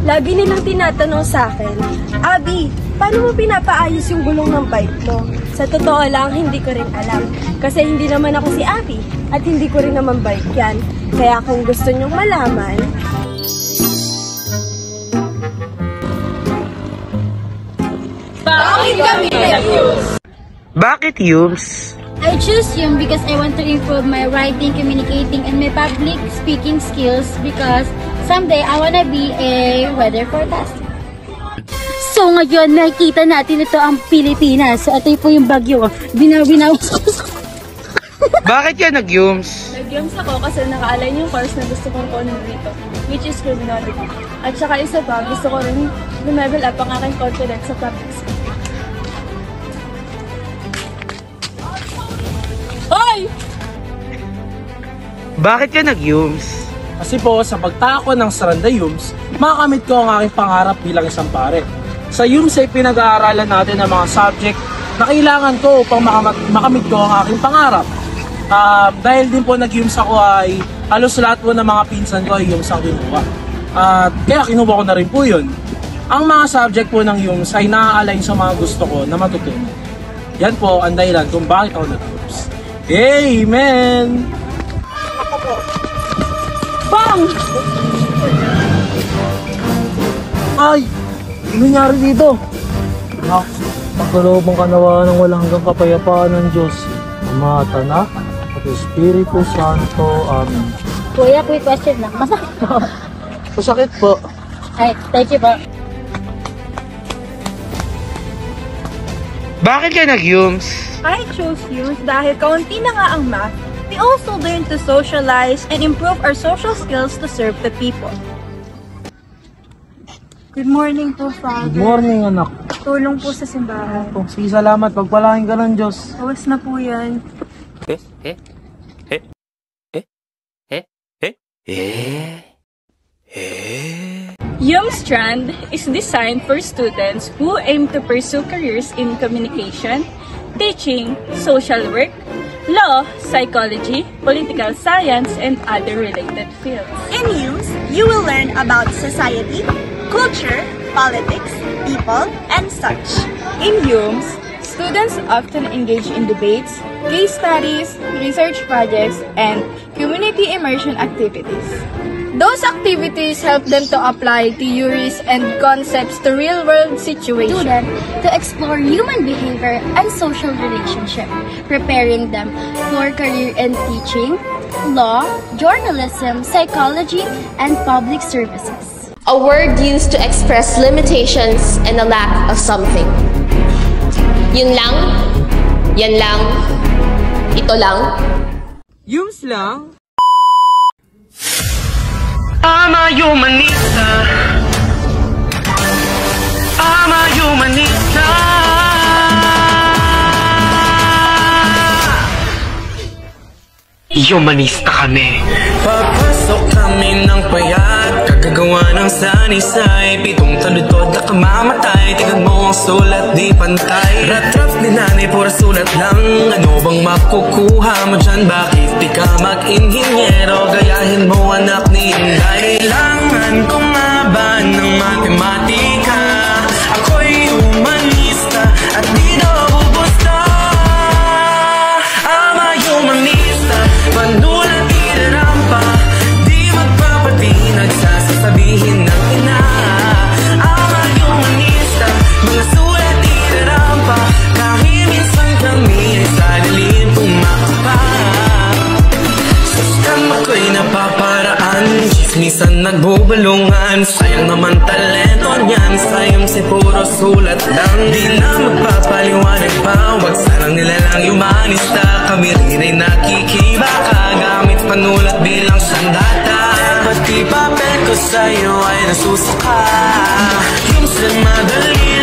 Lagi nilang tinatanong sa akin, Abby, paano mo pinapaayos yung gulong ng bike mo? Sa totoo lang, hindi ko rin alam. Kasi hindi naman ako si Abby at hindi ko rin naman bike yan. Kaya kung gusto nyong malaman, bakit kami nag-use? Bakit Yums? I choose Yum because I want to improve my writing, communicating, and my public speaking skills because someday I wanna be a weather forecaster. So ngayon, nakikita natin ito ang Pilipinas. So ito po yung bagyo. Binaw. Bakit yan nag-Yums? nag-Yums ako kasi naka-align yung course na gusto kong kunin dito, which is criminology. At saka isa pa, gusto ko rin level up ang aking confidence sa public speaking. Hoy! Bakit ka nag-Yums? Kasi po, sa pagtako ng Saranda Yums, makakamit ko ang aking pangarap bilang isang pare. Sa Yums ay pinag-aaralan natin ang mga subject na kailangan ko upang makamit ko ang aking pangarap. Dahil din po nag-Yums ako ay halos lahat po ng mga pinsan ko ay Yums ang kinuha. Kaya kinuha ko na rin po yun. Ang mga subject po ng Yums ay na-align sa mga gusto ko na matutunan. Yan po ang dahilan kung bakit ako nag-Yums. Amen! Bang! Ay! Ano nangyari dito? Pagkaloob ang kanawa ng walang hanggang kapayapaan ng Diyos. Umata na at Espiritu Santo. Amen. Kuya, quick question lang. Masakit po. Masakit po. Ay, thank you po. Bakit ka nag-Yums? I chose Yums dahil kaunti na nga ang math. We also learn to socialize and improve our social skills to serve the people. Good morning po, Father. Good morning, anak. Tulong po sa simbahan. Sige, salamat. Pagpalain ka ng Diyos. Awas na po yan. Yumstrand is designed for students who aim to pursue careers in communication, teaching, social work, law, psychology, political science, and other related fields. In Yums, you will learn about society, culture, politics, people, and such. In Yums, students often engage in debates, case studies, research projects, and community immersion activities. Those activities help them to apply theories and concepts to real-world situations. Student to explore human behavior and social relationship, preparing them for career in teaching, law, journalism, psychology, and public services. A word used to express limitations and a lack of something. Yun lang, yan lang, ito lang. Yums lang? I'm a humanista. I'm a humanista. Humanista kami. Papasok kami ng payat, kagagawa ng sanisay. Pitong taludtod na kamamatay, tignan mo ang sulat di pantay. Rat-rap ni nanay, pura sulat lang. Ano bang makukuha mo dyan? Bakit di ka mag-inhinyero? Gayahin mo anak ni Inday. Kailangan ko nga ba ng matematika? Ako'y humanista at di nabubusta. I'm a humanista, manulat irarampa, di magpapati, nagsasasabihin ng ina. I'm a humanista, mga sulat irarampa, kahit minsan kami ay sa dilim pumakapa. Sa scam ako'y napaparaan, chismisan nagbubalungan, sayang naman talento niyan, sayang si puro sulat lang. Di na magpapaliwanag pa, wag sanang nilalang humanista. Kami rin ay nakikibaka, gamit panulat bilang sandata. Pati papel ko sa'yo ay nasusuka, yung sa madali